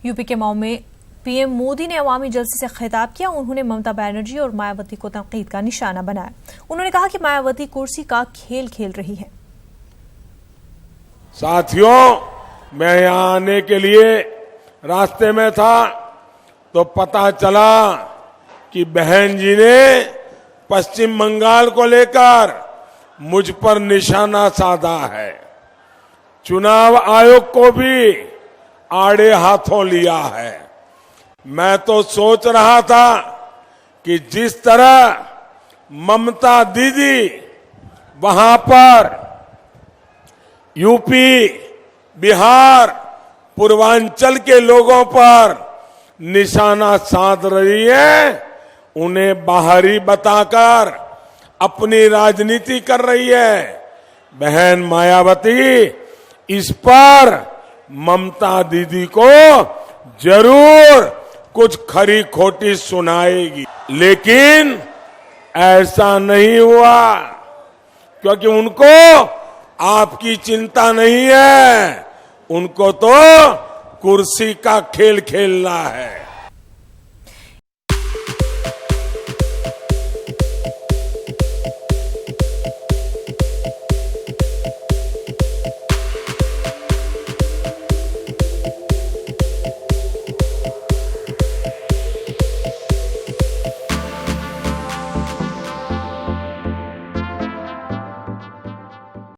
UP के मऊ में PM Modi ने अवामी जलसे से खिताब किया। उन्होंने ममता बनर्जी और मायावती को तनकीद का निशाना बनाया। उन्होंने कहा कि मायावती कुर्सी का खेल खेल रही है। साथियों, मैं यहां आने के लिए रास्ते में था तो पता चला कि बहन जी ने पश्चिम बंगाल को लेकर मुझ पर निशाना साधा है। चुनाव आयोग को भी आड़े हाथों लिया है। मैं तो सोच रहा था कि जिस तरह ममता दीदी वहां पर यूपी, बिहार, पूर्वांचल के लोगों पर निशाना साध रही है, उन्हें बाहरी बताकर अपनी राजनीति कर रही है। बहन मायावती इस पर ममता दीदी को जरूर कुछ खरी खोटी सुनाएगी, लेकिन ऐसा नहीं हुआ क्योंकि उनको आपकी चिंता नहीं है। उनको तो कुर्सी का खेल खेलना है।